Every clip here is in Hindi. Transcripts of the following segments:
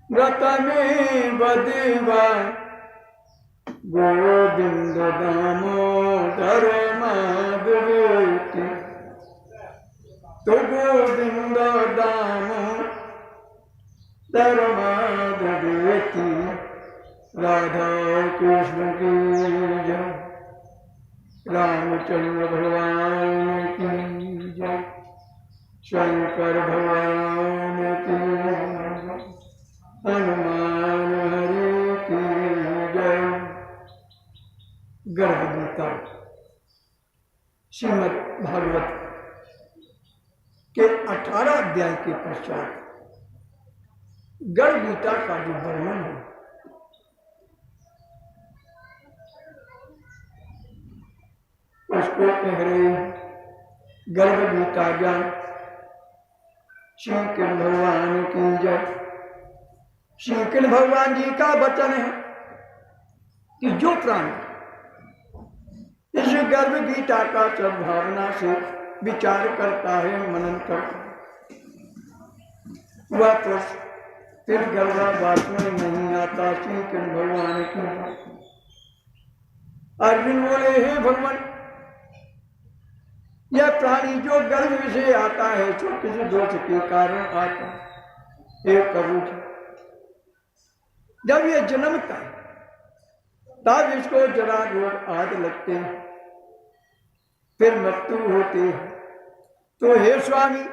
व्रत में बदवा गोविंद दामोदर माधवेति। तो गोविंद दामोदर माधवेति राधा कृष्ण की जय, रामचंद्र भगवान की जय, शंकर भगवान की जय, हनुमान हरि की जय। गर्भगीता श्रीमद् भागवत के 18 अध्याय के पश्चात गर्भगीता का जो वर्णन है उसको कह रहे हैं गर्भगीता ज्ञान। श्री कृष्ण भगवान की जय। श्री कृष्ण भगवान जी का वचन है कि जो प्राणी इस गर्भगीता का सद्भावना से विचार करता है, मनन करता है, वह पुरुष फिर गर्भावास में नहीं आता। श्री कृष्ण भगवान की। अर्जुन बोले, हे भगवान, यह प्राणी जो गर्भ से आता है तो किसी दोष के कारण आता है। हे प्रभु, जब यह जन्मता है तब इसको जरा रोग आदि लगते हैं, फिर मृत्यु होती है। तो हे स्वामी,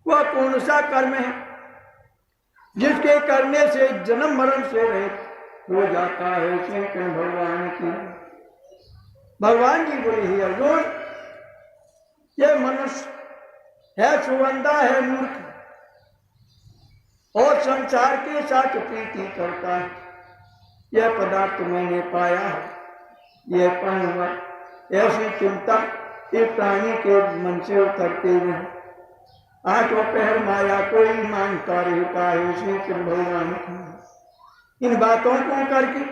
वह कौन सा कर्म है जिसके करने से जन्म मरण से रहित हो जाता है? श्री कृष्ण भगवान की। भगवान जी बोले, हे अर्जुन, यह मनुष्य है सुवंदा, है मूर्ख और संसार के साथ प्रीति करता है। यह पदार्थ मैंने पाया है, यह पान हुआ, ऐसी चिंता इस प्राणी के मन से उतरते नहीं। आठ पहर माया कोई मानता रहता है। श्री कृष्ण भगवान की। इन बातों को करके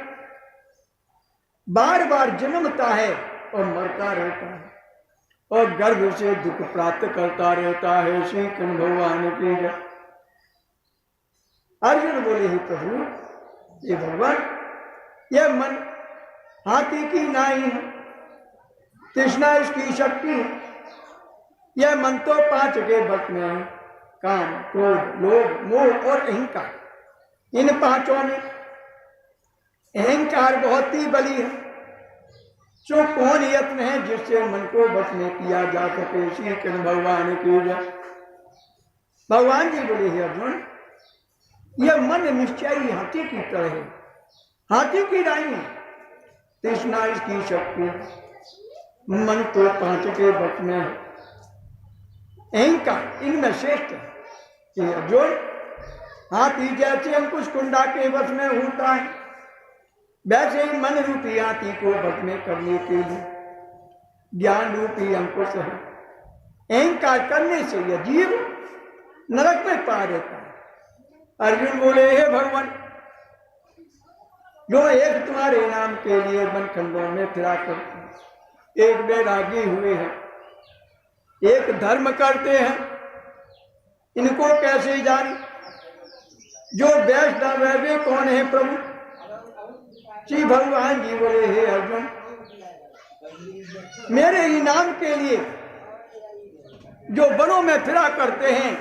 बार बार जन्मता है और मरता रहता है और गर्भ से दुख प्राप्त करता रहता है। श्री कृष्ण भगवान की जय। अर्जुन बोले, ही प्रभु, ये भगवान, यह मन हाथी की नाई है, तृष्णा इसकी शक्ति है। यह मन तो 5 के वश में है, काम, क्रोध, लोभ, मोह और अहंकार। इन 5 में अहंकार बहुत ही बली है। जो कौन यत्न है जिससे मन को वश में किया जा सके? श्री कृष्ण भगवान की जय। भगवान जी बोले, हे अर्जुन, यह मन निश्चयी हाथी की तरह है, हाथी की नाई है, तृष्णा इसकी शक्ति है। मन तो 5 के वश में है, अहंकार इनमें श्रेष्ठ है। कि अर्जुन, हाथी जैसे अंकुश कुंडा के वश में होता है, वैसे ही मन रूपी हाथी को वश में करने के लिए ज्ञान रूपी अंकुश है। अहंकार करने से यह जीव नरक में पा रहता है। अर्जुन बोले, हे भगवान, जो एक तुम्हारे नाम के लिए वनखंडों में फिरा करते हैं, एक बैरागी हुए हैं, एक धर्म करते हैं, इनको कैसे जाने? जो वैष्णव है वे कौन है प्रभु? श्री भगवान जी बोले, हे अर्जुन, मेरे ही नाम के लिए जो वनों में फिरा करते हैं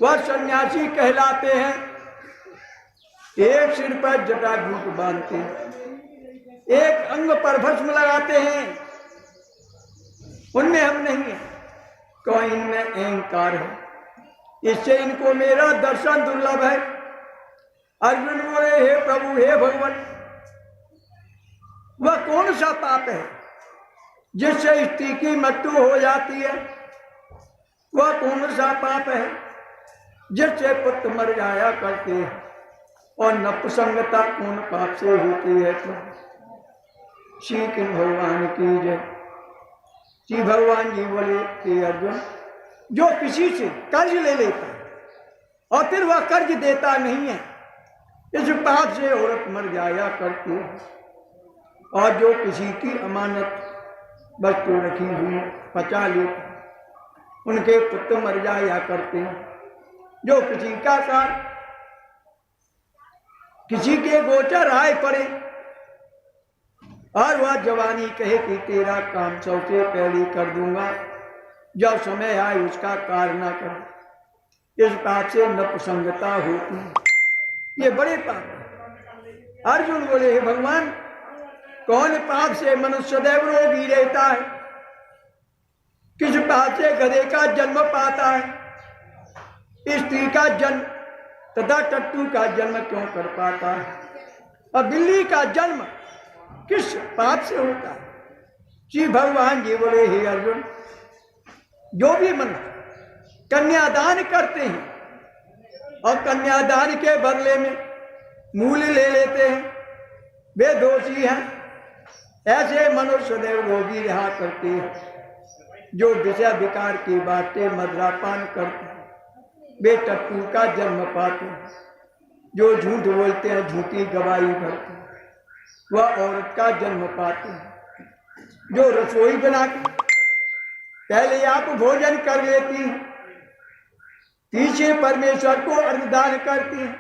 वह सन्यासी कहलाते हैं। एक सिर पर जटाजूट बांधते हैं, एक अंग पर भस्म लगाते हैं, उनमें हम नहीं है, कोई इनमें अहंकार है, इससे इनको मेरा दर्शन दुर्लभ है। अर्जुन बोले, हे प्रभु, हे भगवान, वह कौन सा पाप है जिससे स्त्री की मृत्यु हो जाती है? वह कौन सा पाप है जिससे पुत्र मर जाया करते हैं? और नपुंसकता कौन पाप से होती है? तो श्री कृष्ण भगवान की जय। श्री भगवान जी बोले, हे अर्जुन, जो किसी से कर्ज ले लेता है और फिर वह कर्ज देता नहीं है, इस पाप से औरत मर जाया करती है। और जो किसी की अमानत वस्तु रखी हुई पचा लेता, उनके पुत्र मर जाया करते हैं। जो किसी का साथ किसी के गोचर आए पड़े और वह जवानी कहे कि तेरा काम सबसे पहले कर दूंगा, जब समय आए उसका कार्य ना कर, इस बात से नपुसंगता होती है, ये बड़े पाप है। अर्जुन बोले हे भगवान, कौन पाप से मनुष्य सदैव रोगी रहता है? किस पाप से गधे का जन्म पाता है, स्त्री का जन्म तथा टट्टू का जन्म क्यों कर पाता है, और बिल्ली का जन्म किस पाप से होता है? श्री भगवान जी बोले हे अर्जुन, जो भी मनुष्य कन्यादान करते हैं और कन्यादान के बदले में मूल्य ले लेते हैं, वे दोषी हैं। ऐसे मनुष्य सदैव रोगी रहा करते हैं। जो विषय विकार की बातें मदिरापान करते हैं, वे टट्टू का जन्म पाते हैं। जो झूठ बोलते हैं, झूठी गवाही भरते हैं, वह औरत का जन्म पाते हैं। जो रसोई बना के पहले आप भोजन कर लेती हैं, पीछे परमेश्वर को अर्घदान करती हैं,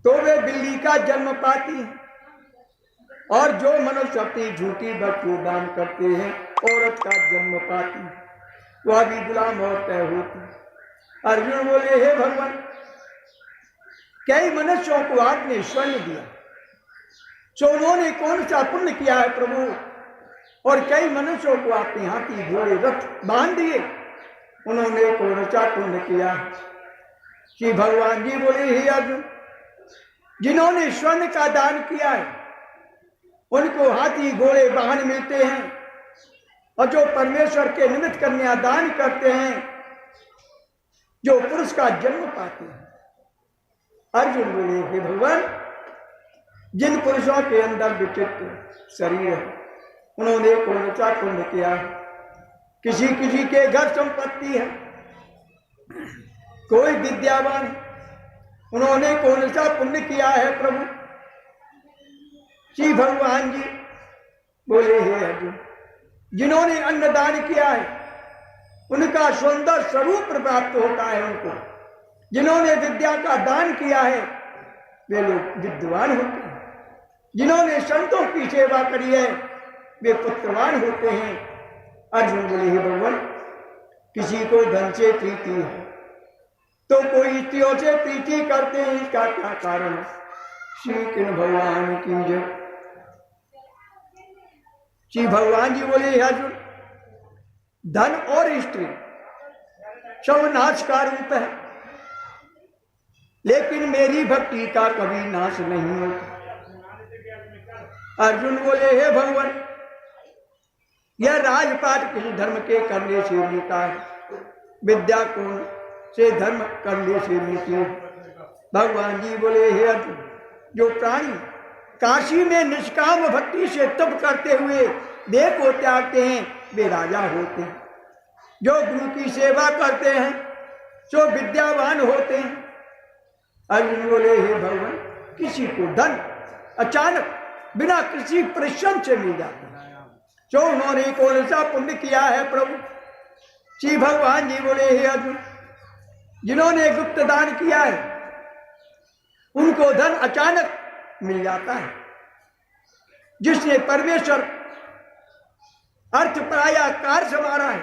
तो वे बिल्ली का जन्म पाती हैं। और जो मनुष्य अपनी झूठी वस्तु दान करते हैं, औरत का जन्म पाती हैं, वह भी गुलाम और तय होती है। अर्जुन बोले हे भगवान, कई मनुष्यों को आपने स्वर्ण दिया, तो उन्होंने कौन सा पुण्य किया है प्रभु? और कई मनुष्यों को आपने हाथी घोड़े रथ बांध दिए, उन्होंने कौन सा पुण्य किया? श्री भगवान जी बोले हे अर्जुन, जिन्होंने स्वर्ण का दान किया है उनको हाथी घोड़े वाहन मिलते हैं, और जो परमेश्वर के निमित्त कन्यादान करते हैं, जो पुरुष का जन्म पाते हैं। अर्जुन बोले हे भगवान, जिन पुरुषों के अंदर विचित्र शरीर है, उन्होंने कौन सा पुण्य किया है? किसी किसी के घर संपत्ति है, कोई विद्यावान, उन्होंने कौन सा पुण्य किया है प्रभु? श्री भगवान जी बोले हे अर्जुन, जिन्होंने अन्नदान किया है उनका सुंदर स्वरूप प्राप्त होता है उनको। जिन्होंने विद्या का दान किया है वे लोग विद्वान होते हैं। जिन्होंने संतों की सेवा करी है वे पुत्रवान होते हैं। अर्जुन बोले हे भगवान, किसी को धन से प्रीति है तो कोई स्त्रियों से प्रीति करते हैं, इसका क्या कारण है? श्री कृष्ण भगवान की जय। श्री भगवान जी बोले अर्जुन, धन और स्त्री सब नाश का रूप है, लेकिन मेरी भक्ति का कभी नाश नहीं होता। अर्जुन बोले हे भगवान, यह राजपाट किसी धर्म के करने से मिलता है, विद्या कौन से धर्म करने से मिलती है। भगवान जी बोले हे अर्जुन, जो प्राणी काशी में निष्काम भक्ति से तप करते हुए देह को त्यागते हैं वे राजा होते हैं। जो गुरु की सेवा करते हैं जो विद्यावान होते हैं। अर्जुन बोले हे भगवान, किसी को धन अचानक बिना किसी परिश्रम से मिल जाता है, जो उन्होंने कौन सा पुण्य किया है प्रभु? श्री भगवान जी बोले हे अर्जुन, जिन्होंने गुप्त दान किया है उनको धन अचानक मिल जाता है। जिसने परमेश्वर अर्थ पराया कार्य संवारा है,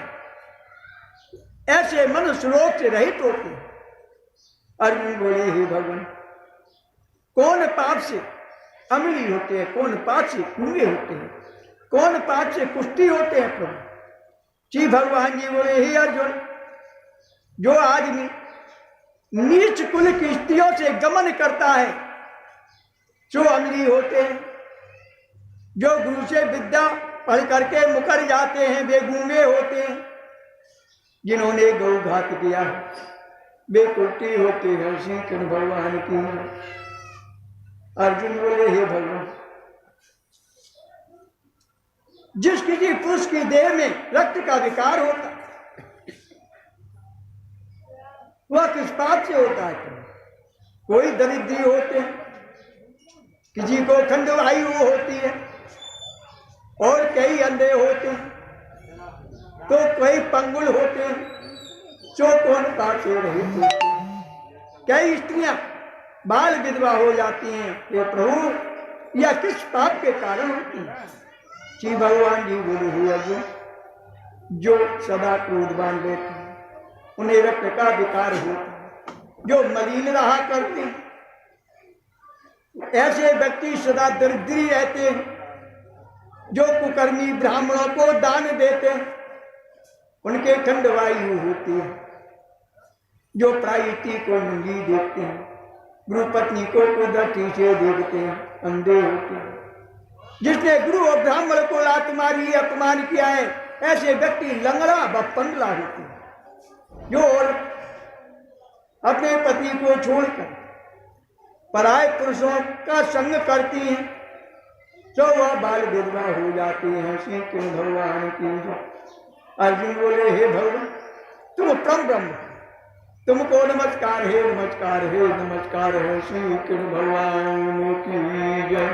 ऐसे मनुष्य रोग से रहित होते हैं। अर्जुन बोले हे भगवान, कौन पाप से अमली होते हैं, कौन पाप से कुंगे होते हैं, कौन पाप से कुष्ठी होते हैं प्रभु? श्री भगवान जी बोले हे अर्जुन, जो आदमी नीच कुल की स्त्रियों से गमन करता है जो अमली होते हैं। जो गुरु से विद्या पढ़ करके मुकर जाते हैं वे गूंगे होते हैं। जिन्होंने गौघात किया वे कुटी होते हैं। श्री कृष्ण भगवान की। अर्जुन बोले हे भगवान, जिस किसी पुरुष की देह में रक्त का विकार होता वह किस पाप से होता है? कोई दरिद्री होते हैं, किसी को खंडवायु होती है और कई अंधे होते हैं, तो कई पंगुल होते हैं, जो कौन पाप से रहित होते हैं। कई स्त्रियां बाल विधवा हो जाती हैं। ये प्रभु यह किस पाप के कारण होती है? श्री भगवान जी बोले हुए अर्जुन, जो सदा क्रोधवान रहते हैं, उन्हें रक्त का विकार होता है, जो मलिन रहा करते हैं, ऐसे व्यक्ति सदा दरिद्री रहते हैं, जो कुकर्मी ब्राह्मणों को दान देते हैं, उनके खंडवायु होती है, जो प्रायिति को नंगी देखते हैं, गुरु पत्नी को कुदृष्टि से देखते हैं, अंधे होते हैं। जिसने गुरु और ब्राह्मण को लात मारी, अपमान किया है, ऐसे व्यक्ति लंगड़ा व पंडला होते हैं। जो अपने पति को छोड़कर पराये पुरुषों का संग करती हैं, तो वह बाल विधवा हो जाती हैं। श्री कृष्ण भगवान की जय। अर्जुन बोले, हे भगवान, तुम परम ब्रह्म, तुमको नमस्कार है, नमस्कार है, नमस्कार है। श्री कृष्ण भगवान की जय।